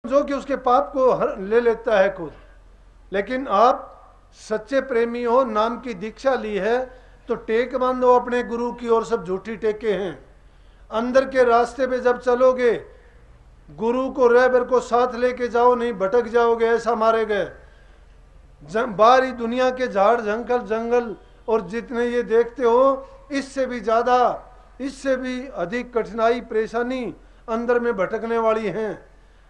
जो कि उसके पाप को ले लेता है खुद। लेकिन आप सच्चे प्रेमी हो, नाम की दीक्षा ली है, तो टेक बांधो अपने गुरु की ओर। सब झूठी टेके हैं। अंदर के रास्ते पे जब चलोगे, गुरु को रहबर को साथ लेके जाओ, नहीं भटक जाओगे, ऐसा मारे गए। बाहरी दुनिया के झाड़ जंगल और जितने ये देखते हो, इससे भी ज़्यादा, इससे भी अधिक कठिनाई परेशानी अंदर में भटकने वाली हैं।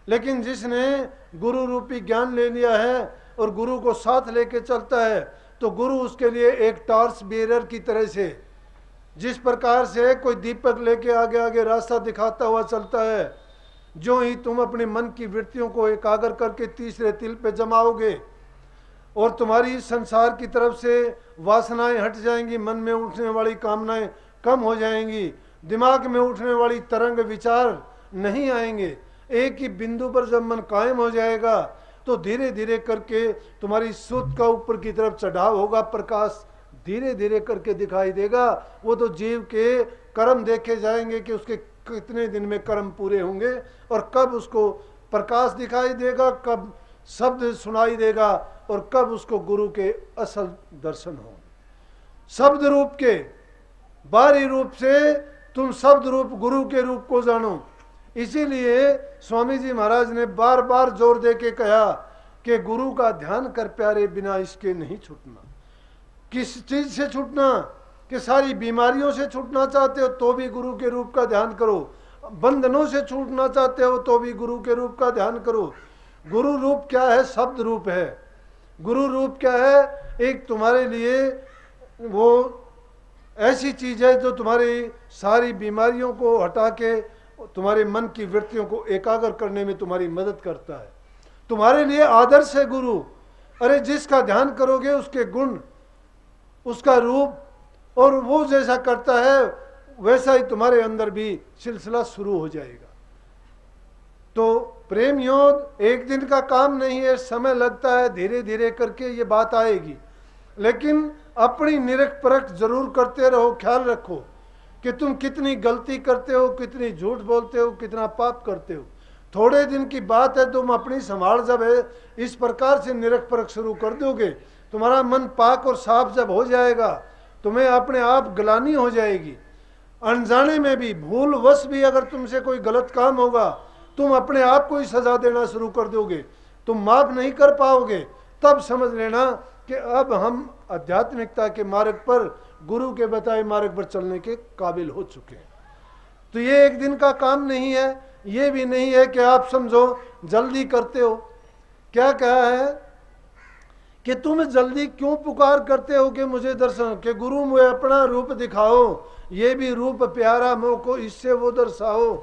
लेकिन जिसने गुरु रूपी ज्ञान ले लिया है और गुरु को साथ लेके चलता है, तो गुरु उसके लिए एक टॉर्च बेरर की तरह से, जिस प्रकार से कोई दीपक लेके आगे आगे रास्ता दिखाता हुआ चलता है, जो ही तुम अपने मन की वृत्तियों को एकाग्र करके तीसरे तिल पे जमाओगे और तुम्हारी संसार की तरफ से वासनाएं हट जाएंगी, मन में उठने वाली कामनाएं कम हो जाएंगी, दिमाग में उठने वाली तरंग विचार नहीं आएंगे। एक ही बिंदु पर जब मन कायम हो जाएगा, तो धीरे धीरे करके तुम्हारी सुध का ऊपर की तरफ चढ़ाव होगा, प्रकाश धीरे धीरे करके दिखाई देगा। वो तो जीव के कर्म देखे जाएंगे कि उसके कितने दिन में कर्म पूरे होंगे और कब उसको प्रकाश दिखाई देगा, कब शब्द सुनाई देगा और कब उसको गुरु के असल दर्शन होंगे। शब्द रूप के बाहरी रूप से तुम शब्द रूप गुरु के रूप को जानो। इसीलिए स्वामी जी महाराज ने बार बार जोर दे के कहा कि गुरु का ध्यान कर प्यारे, बिना इसके नहीं छूटना। किस चीज से छूटना? कि सारी बीमारियों से छूटना चाहते हो तो भी गुरु के रूप का ध्यान करो, बंधनों से छूटना चाहते हो तो भी गुरु के रूप का ध्यान करो। गुरु रूप क्या है? शब्द रूप है। गुरु रूप क्या है? एक तुम्हारे लिए वो ऐसी चीज है जो तुम्हारी सारी बीमारियों को हटा के तुम्हारे मन की वृत्तियों को एकाग्र करने में तुम्हारी मदद करता है। तुम्हारे लिए आदर्श है गुरु। अरे जिसका ध्यान करोगे उसके गुण, उसका रूप, और वो जैसा करता है वैसा ही तुम्हारे अंदर भी सिलसिला शुरू हो जाएगा। तो प्रेम योग एक दिन का काम नहीं है, समय लगता है, धीरे धीरे करके ये बात आएगी। लेकिन अपनी निरख परख जरूर करते रहो। ख्याल रखो कि तुम कितनी गलती करते हो, कितनी झूठ बोलते हो, कितना पाप करते हो। थोड़े दिन की बात है, तुम अपनी संभाल जब है इस प्रकार से निरख परख शुरू कर दोगे, तुम्हारा मन पाक और साफ जब हो जाएगा, तुम्हें अपने आप ग्लानि हो जाएगी। अनजाने में भी, भूलवश भी अगर तुमसे कोई गलत काम होगा, तुम अपने आप को ही सजा देना शुरू कर दोगे, तुम माफ नहीं कर पाओगे। तब समझ लेना कि अब हम आध्यात्मिकता के मार्ग पर, गुरु के बताए मार्ग पर चलने के काबिल हो चुके हैं। तो ये एक दिन का काम नहीं है। ये भी नहीं है कि आप समझो जल्दी करते हो। क्या कहा है कि तुम जल्दी क्यों पुकार करते हो कि मुझे दर्शन, के गुरु मुझे अपना रूप दिखाओ, ये भी रूप प्यारा मोको इससे वो दर्शाओ।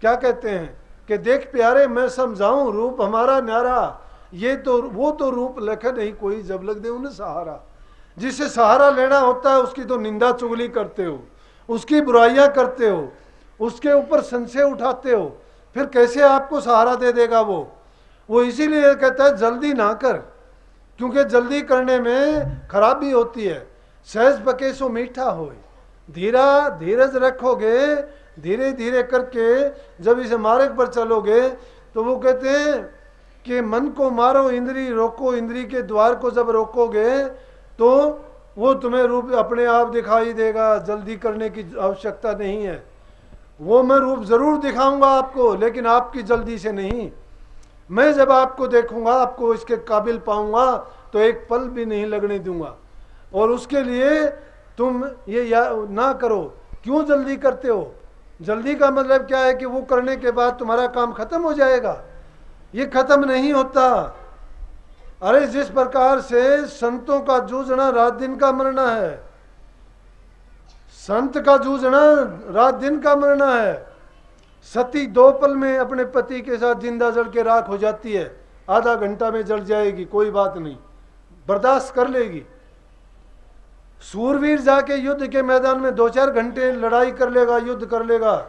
क्या कहते हैं कि देख प्यारे मैं समझाऊं रूप हमारा न्यारा, ये तो वो तो रूप लखे नहीं कोई, जब लग दे उन्हें सहारा। जिसे सहारा लेना होता है उसकी तो निंदा चुगली करते हो, उसकी बुराइयां करते हो, उसके ऊपर संशय उठाते हो, फिर कैसे आपको सहारा दे देगा वो इसीलिए कहता है जल्दी ना कर, क्योंकि जल्दी करने में खराबी होती है। सहज पके सो मीठा हो, धीरज रखोगे, धीरे धीरे करके जब इस मार्ग पर चलोगे, तो वो कहते हैं कि मन को मारो इंद्री रोको, इंद्री के द्वार को जब रोकोगे तो वो तुम्हें रूप अपने आप दिखाई देगा। जल्दी करने की आवश्यकता नहीं है। वो मैं रूप जरूर दिखाऊंगा आपको, लेकिन आपकी जल्दी से नहीं। मैं जब आपको देखूंगा, आपको इसके काबिल पाऊंगा, तो एक पल भी नहीं लगने दूंगा। और उसके लिए तुम ये ना करो। क्यों जल्दी करते हो? जल्दी का मतलब क्या है कि वो करने के बाद तुम्हारा काम खत्म हो जाएगा। ये खत्म नहीं होता। अरे जिस प्रकार से संतों का जूझना रात दिन का मरना है, संत का जूझना रात दिन का मरना है। सती 2 पल में अपने पति के साथ जिंदा जल के राख हो जाती है, आधा घंटा में जल जाएगी, कोई बात नहीं, बर्दाश्त कर लेगी। सूरवीर जाके युद्ध के मैदान में 2-4 घंटे लड़ाई कर लेगा, युद्ध कर लेगा।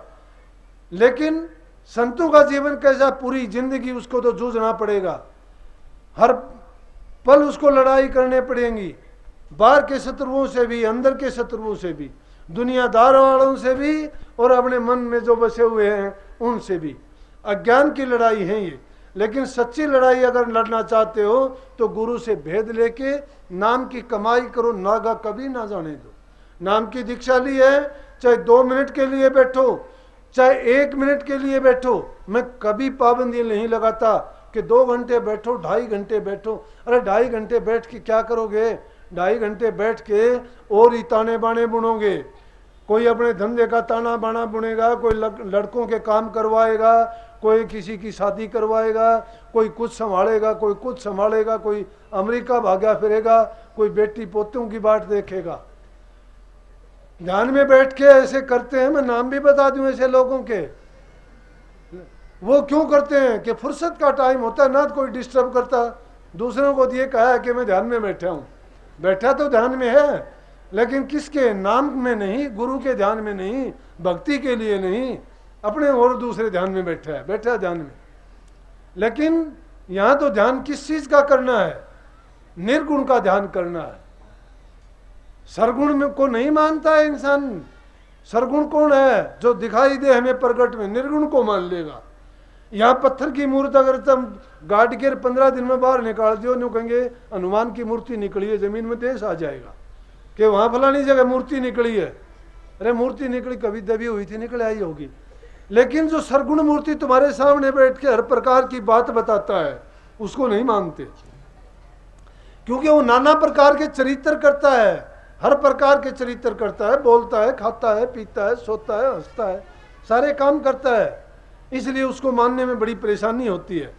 लेकिन संतों का जीवन कैसा? पूरी जिंदगी उसको तो जूझना पड़ेगा, हर पल उसको लड़ाई करने पड़ेंगी, बाहर के शत्रुओं से भी, अंदर के शत्रुओं से भी, दुनियादार वालों से भी, और अपने मन में जो बसे हुए हैं उनसे भी। अज्ञान की लड़ाई है ये। लेकिन सच्ची लड़ाई अगर लड़ना चाहते हो तो गुरु से भेद लेके नाम की कमाई करो, नागा कभी ना जाने दो। नाम की दीक्षा ली है, चाहे 2 मिनट के लिए बैठो, चाहे 1 मिनट के लिए बैठो। मैं कभी पाबंदी नहीं लगाता कि 2 घंटे बैठो, 2.5 घंटे बैठो। अरे 2.5 घंटे बैठ के क्या करोगे? 2.5 घंटे बैठ के और ही ताने बाने बुनोगे। कोई अपने धंधे का ताना बाना बुनेगा, कोई लड़कों के काम करवाएगा, कोई किसी की शादी करवाएगा, कोई कुछ संभालेगा, कोई कुछ संभालेगा, कोई अमेरिका भागा फिरेगा, कोई बेटी पोतों की बाट देखेगा। ध्यान में बैठ के ऐसे करते हैं, मैं नाम भी बता दूं ऐसे लोगों के। वो क्यों करते हैं कि फुर्सत का टाइम होता है ना, तो कोई डिस्टर्ब करता। दूसरों को ये कहा है कि मैं ध्यान में बैठा हूं। बैठा तो ध्यान में है, लेकिन किसके नाम में नहीं, गुरु के ध्यान में नहीं, भक्ति के लिए नहीं, अपने और दूसरे ध्यान में बैठा है, बैठा है ध्यान में। लेकिन यहां तो ध्यान किस चीज का करना है? निर्गुण का ध्यान करना है। सरगुण में को नहीं मानता है इंसान। सरगुण कौन है? जो दिखाई दे हमें प्रकट में, निर्गुण को मान लेगा। यहाँ पत्थर की मूर्ति अगर तुम गाड़ के 15 दिन में बाहर निकाल दियो, न्यू कहेंगे हनुमान की मूर्ति निकली है, जमीन में देश आ जाएगा कि वहां फलानी जगह मूर्ति निकली है। अरे मूर्ति निकली, कभी दबी हुई थी, निकल आई होगी। लेकिन जो सरगुण मूर्ति तुम्हारे सामने बैठ के हर प्रकार की बात बताता है, उसको नहीं मानते, क्योंकि वो नाना प्रकार के चरित्र करता है, हर प्रकार के चरित्र करता है, बोलता है, खाता है, पीता है, सोता है, हंसता है, सारे काम करता है। इसलिए उसको मानने में बड़ी परेशानी होती है।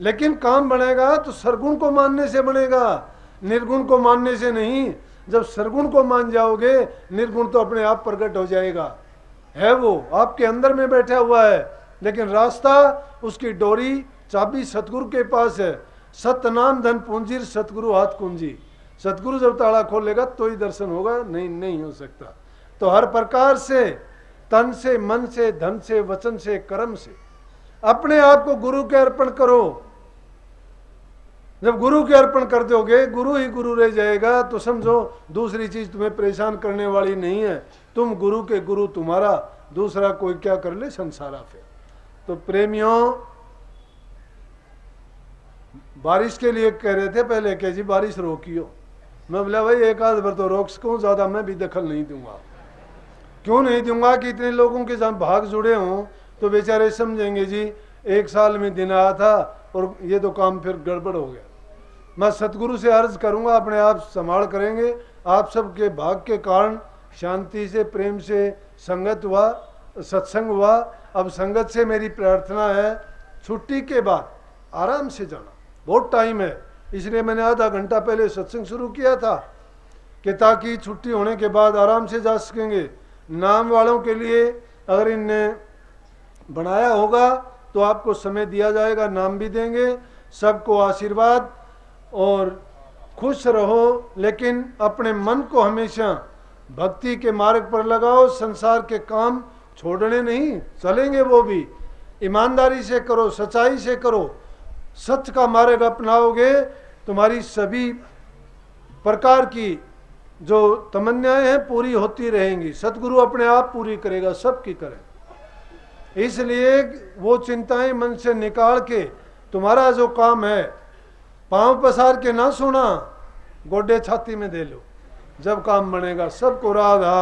लेकिन काम बनेगा तो सरगुण को मानने से बनेगा, निर्गुण को मानने से नहीं। जब सरगुण को मान जाओगे, निर्गुण तो अपने आप प्रकट हो जाएगा। है वो आपके अंदर में बैठा हुआ है, लेकिन रास्ता, उसकी डोरी, चाबी सतगुरु के पास है। सतनाम धन पूंजीर, सतगुरु हाथ कुंजी। सतगुरु जब ताला खोलेगा तो ही दर्शन होगा, नहीं हो सकता। तो हर प्रकार से, तन से, मन से, धन से, वचन से, कर्म से अपने आप को गुरु के अर्पण करो। जब गुरु के अर्पण कर दोगे, गुरु ही गुरु रह जाएगा, तो समझो दूसरी चीज तुम्हें परेशान करने वाली नहीं है। तुम गुरु के गुरु तुम्हारा, दूसरा कोई क्या कर ले संसारा फिर। तो प्रेमियों, बारिश के लिए कह रहे थे पहले कि जी बारिश रोकियो। मैं बोला भाई एक आध बार तो रोक सकूं, ज्यादा मैं भी दखल नहीं दूंगा। क्यों नहीं दूंगा कि इतने लोगों के साथ भाग जुड़े हों तो बेचारे समझेंगे जी 1 साल में दिन आया था और ये तो काम फिर गड़बड़ हो गया। मैं सतगुरु से अर्ज करूंगा, अपने आप संभाल करेंगे। आप सबके भाग के कारण शांति से, प्रेम से संगत हुआ, सत्संग हुआ। अब संगत से मेरी प्रार्थना है, छुट्टी के बाद आराम से जाना, बहुत टाइम है, इसलिए मैंने आधा घंटा पहले सत्संग शुरू किया था कि ताकि छुट्टी होने के बाद आराम से जा सकेंगे। नाम वालों के लिए अगर इनने बनाया होगा तो आपको समय दिया जाएगा, नाम भी देंगे। सबको आशीर्वाद और खुश रहो, लेकिन अपने मन को हमेशा भक्ति के मार्ग पर लगाओ। संसार के काम छोड़ने नहीं, चलेंगे वो भी। ईमानदारी से करो, सच्चाई से करो, सत्य का मार्ग अपनाओगे, तुम्हारी सभी प्रकार की जो तमन्नाएं हैं पूरी होती रहेंगी। सतगुरु अपने आप पूरी करेगा, सबकी करे। इसलिए वो चिंताएं मन से निकाल के तुम्हारा जो काम है, पांव पसार के ना सोना, गोडे छाती में दे लो, जब काम बनेगा। सबको राधा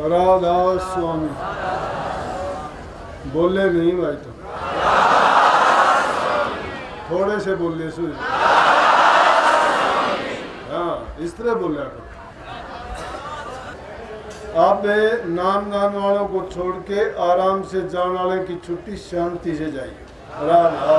राधा स्वामी बोले नहीं भाई तो थोड़े से बोले सुन। हाँ इस तरह बोला करो। आप नाम गान वालों को छोड़ के आराम से जाने वाले की छुट्टी शांति से जाइए। राधा